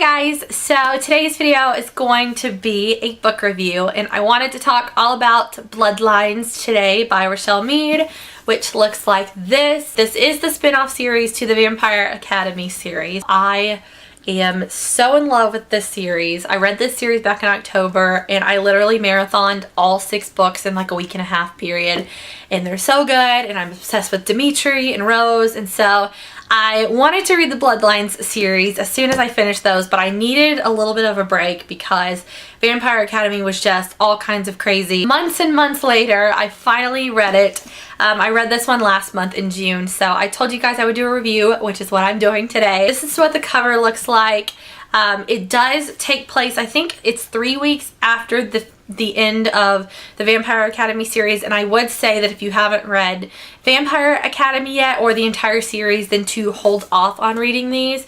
guys, so today's video is going to be a book review, and I wanted to talk all about Bloodlines today by Richelle Mead, which looks like this. This is the spin-off series to the Vampire Academy series. I am so in love with this series. I read this series back in October and I literally marathoned all 6 books in like a week and a half period, and they're so good, and I'm obsessed with Dimitri and Rose, and so I wanted to read the Bloodlines series as soon as I finished those, but I needed a little bit of a break because Vampire Academy was just all kinds of crazy. Months and months later, I finally read it. I read this one last month in June, so I told you guys I would do a review, which is what I'm doing today. This is what the cover looks like. It does take place, I think it's 3 weeks after the end of the Vampire Academy series, and I would say that if you haven't read Vampire Academy yet or the entire series, then to hold off on reading these.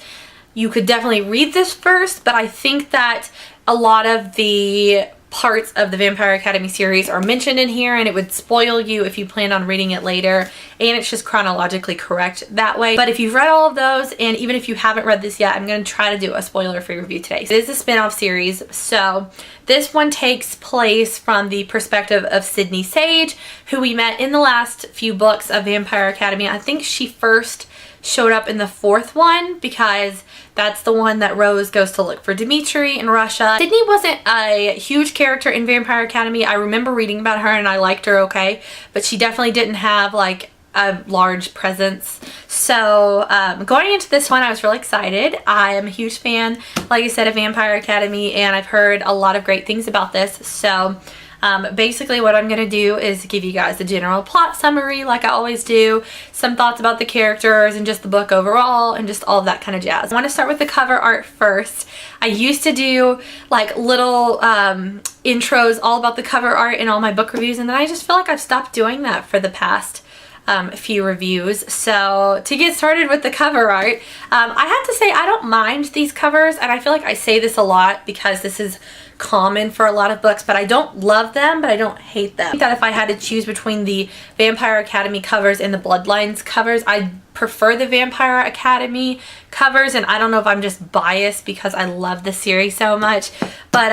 You could definitely read this first, but I think that a lot of the parts of the Vampire Academy series are mentioned in here, and it would spoil you if you plan on reading it later, and it's just chronologically correct that way. But if you've read all of those, and even if you haven't read this yet, I'm going to try to do a spoiler-free review today. So it is a spin-off series, so this one takes place from the perspective of Sydney Sage, who we met in the last few books of Vampire Academy. I think she first showed up in the 4th one because that's the one that Rose goes to look for Dimitri in Russia. Sydney wasn't a huge character in Vampire Academy. I remember reading about her and I liked her okay, but she definitely didn't have like a large presence. So going into this one, I was really excited. I am a huge fan, like I said, of Vampire Academy, and I've heard a lot of great things about this. So basically what I'm going to do is give you guys a general plot summary like I always do, some thoughts about the characters and just the book overall, and just all of that kind of jazz. I want to start with the cover art first. I used to do like little intros all about the cover art in all my book reviews, and then I just feel like I've stopped doing that for the past few reviews. So to get started with the cover art, I have to say I don't mind these covers, and I feel like I say this a lot because this is common for a lot of books, but I don't love them, but I don't hate them. I think that if I had to choose between the Vampire Academy covers and the Bloodlines covers, I'd prefer the Vampire Academy covers, and I don't know if I'm just biased because I love the series so much, but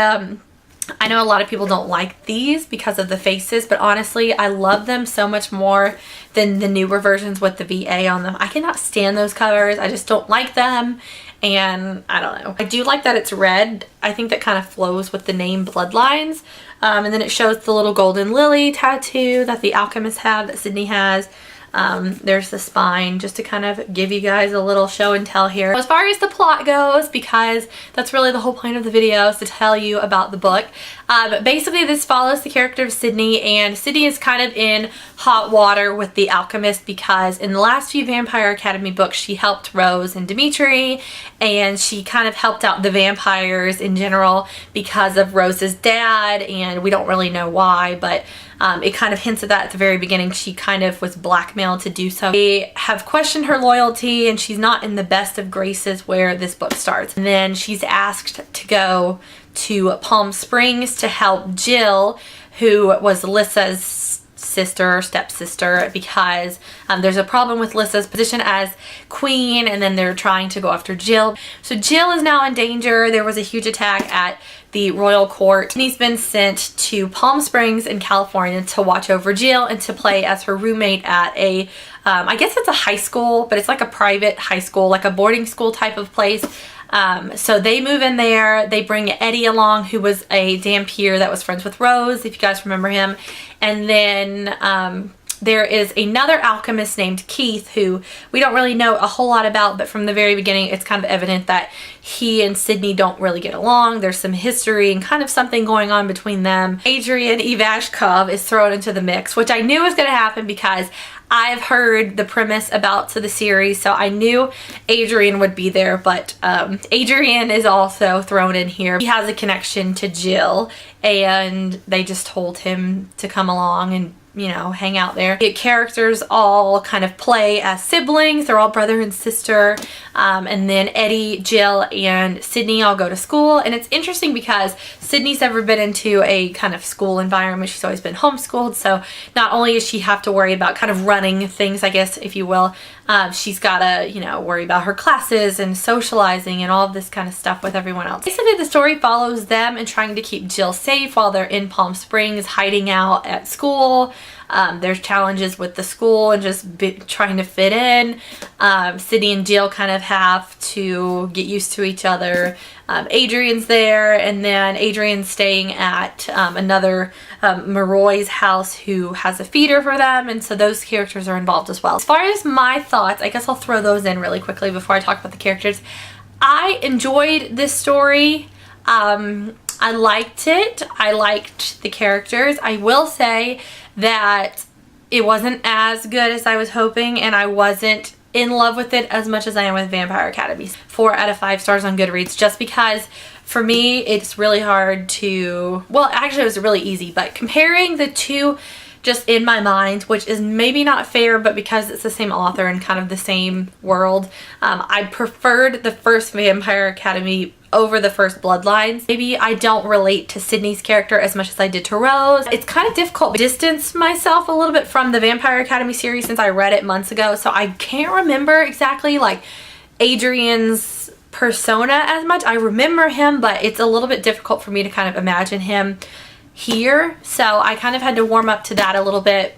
I know a lot of people don't like these because of the faces, but honestly, I love them so much more than the newer versions with the VA on them. I cannot stand those covers. I just don't like them, and I don't know. I do like that it's red. I think that kind of flows with the name Bloodlines. And then it shows the little golden lily tattoo that the alchemists have, that Sydney has. There's the spine, just to kind of give you guys a little show and tell here. As far as the plot goes, because that's really the whole point of the video, is to tell you about the book. Basically this follows the character of Sydney, and Sydney is kind of in hot water with the alchemist because in the last few Vampire Academy books she helped Rose and Dimitri, and she kind of helped out the vampires in general because of Rose's dad, and we don't really know why, but it kind of hints at that at the very beginning. She kind of was blackmailed to do so. They have questioned her loyalty, and she's not in the best of graces where this book starts. And then she's asked to go to Palm Springs to help Jill, who was Lissa's sister, stepsister, because there's a problem with Lissa's position as queen, and then they're trying to go after Jill. So Jill is now in danger. There was a huge attack at the royal court, and he's been sent to Palm Springs in California to watch over Jill and to play as her roommate at a I guess it's a high school, but it's like a private high school, like a boarding school type of place. So they move in there. They bring Eddie along, who was a Dampier that was friends with Rose, if you guys remember him. And then there is another alchemist named Keith, who we don't really know a whole lot about, but from the very beginning it's kind of evident that he and Sydney don't really get along. There's some history and kind of something going on between them. Adrian Ivashkov is thrown into the mix, which I knew was going to happen because I've heard the premise about the series, so I knew Adrian would be there, but Adrian is also thrown in here. He has a connection to Jill, and they just told him to come along and, you know, hang out there. The characters all kind of play as siblings. They're all brother and sister. And then Eddie, Jill, and Sydney all go to school. And it's interesting because Sydney's never been into a kind of school environment. She's always been homeschooled. So not only does she have to worry about kind of running things, I guess, if you will, she's gotta, you know, worry about her classes and socializing and all of this kind of stuff with everyone else. Basically, the story follows them and trying to keep Jill safe while they're in Palm Springs hiding out at school. There's challenges with the school and just trying to fit in. Sydney and Jill kind of have to get used to each other. Adrian's there, and then Adrian's staying at another Maroy's house who has a feeder for them, and so those characters are involved as well. As far as my thoughts, I guess I'll throw those in really quickly before I talk about the characters. I enjoyed this story. I liked it. I liked the characters. I will say that it wasn't as good as I was hoping, and I wasn't in love with it as much as I am with Vampire Academy. 4 out of 5 stars on Goodreads, just because for me it's really hard to, well, actually it was really easy, but comparing the two just in my mind, which is maybe not fair, but because it's the same author and kind of the same world, I preferred the first Vampire Academy over the first Bloodlines. Maybe I don't relate to Sydney's character as much as I did to Rose. It's kind of difficult to distance myself a little bit from the Vampire Academy series since I read it months ago, so I can't remember exactly like Adrian's persona as much. I remember him, but it's a little bit difficult for me to kind of imagine him here, so I kind of had to warm up to that a little bit.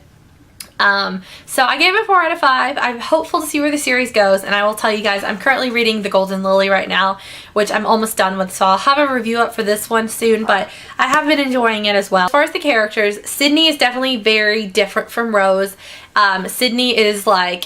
So I gave it 4 out of 5. I'm hopeful to see where the series goes, and I will tell you guys, I'm currently reading The Golden Lily right now, which I'm almost done with, so I'll have a review up for this one soon, but I have been enjoying it as well. As far as the characters, Sydney is definitely very different from Rose. Sydney is like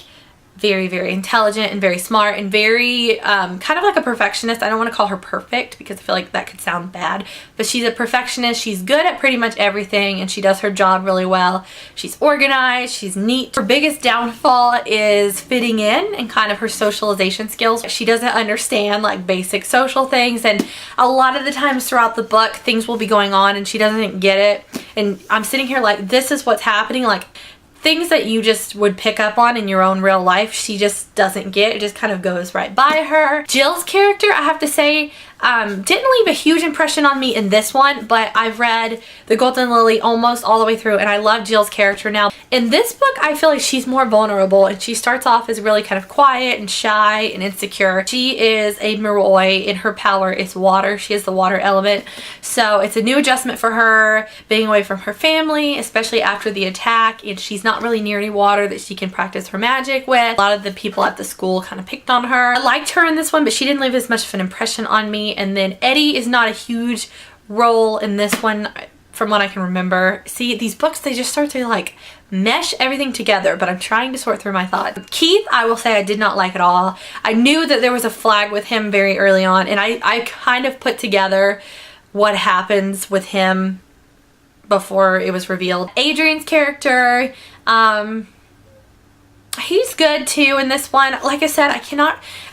very, very intelligent and very smart and very kind of like a perfectionist. I don't want to call her perfect because I feel like that could sound bad, but she's a perfectionist. She's good at pretty much everything and she does her job really well. She's organized, she's neat. Her biggest downfall is fitting in and kind of her socialization skills. She doesn't understand like basic social things, and a lot of the times throughout the book things will be going on and she doesn't get it, and I'm sitting here like, this is what's happening, like things that you just would pick up on in your own real life, she just doesn't get. It just kind of goes right by her. Jill's character, I have to say, didn't leave a huge impression on me in this one, but I've read The Golden Lily almost all the way through and I love Jill's character now. In this book, I feel like she's more vulnerable and she starts off as really kind of quiet and shy and insecure. She is a Maroy and her power is water. She is the water element. So it's a new adjustment for her being away from her family, especially after the attack, and she's not really near any water that she can practice her magic with. A lot of the people at the school kind of picked on her. I liked her in this one, but she didn't leave as much of an impression on me. And then Eddie is not a huge role in this one from what I can remember. See, these books, they just start to like mesh everything together, but I'm trying to sort through my thoughts. Keith, I will say I did not like at all. I knew that there was a flag with him very early on, and I kind of put together what happens with him before it was revealed. Adrian's character, he's good too in this one. Like I said,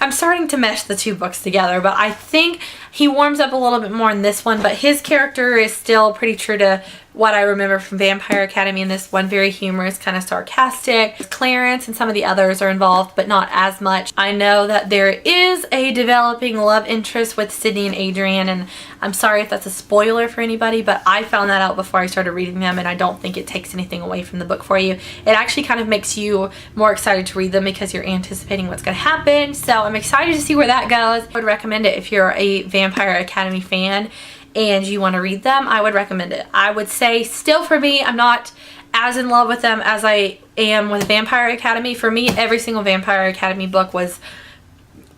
I'm starting to mesh the two books together, but I think he warms up a little bit more in this one, but his character is still pretty true to what I remember from Vampire Academy in this one. Very humorous, kind of sarcastic. Clarence and some of the others are involved, but not as much. I know that there is a developing love interest with Sydney and Adrian, and I'm sorry if that's a spoiler for anybody, but I found that out before I started reading them, and I don't think it takes anything away from the book for you. It actually kind of makes you more excited to read them because you're anticipating what's going to happen, so I'm excited to see where that goes. I would recommend it if you're a Vampire Academy fan and you want to read them. I would recommend it. I would say still for me, I'm not as in love with them as I am with Vampire Academy. For me, every single Vampire Academy book was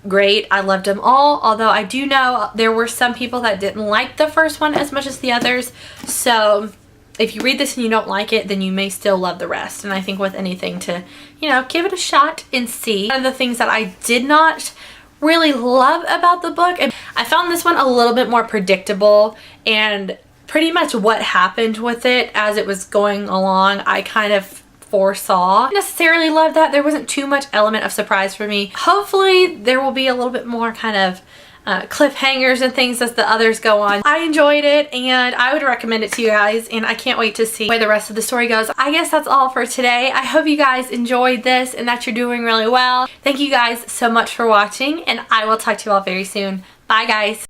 great. I loved them all, although I do know there were some people that didn't like the first one as much as the others. So if you read this and you don't like it, then you may still love the rest. And I think with anything, to, you know, give it a shot and see. One of the things that I did not really love about the book, and I found this one a little bit more predictable, and pretty much what happened with it as it was going along I kind of foresaw. I didn't necessarily love that. There wasn't too much element of surprise for me. Hopefully there will be a little bit more kind of cliffhangers and things as the others go on. I enjoyed it and I would recommend it to you guys, and I can't wait to see where the rest of the story goes. I guess that's all for today. I hope you guys enjoyed this and that you're doing really well. Thank you guys so much for watching, and I will talk to you all very soon. Bye guys.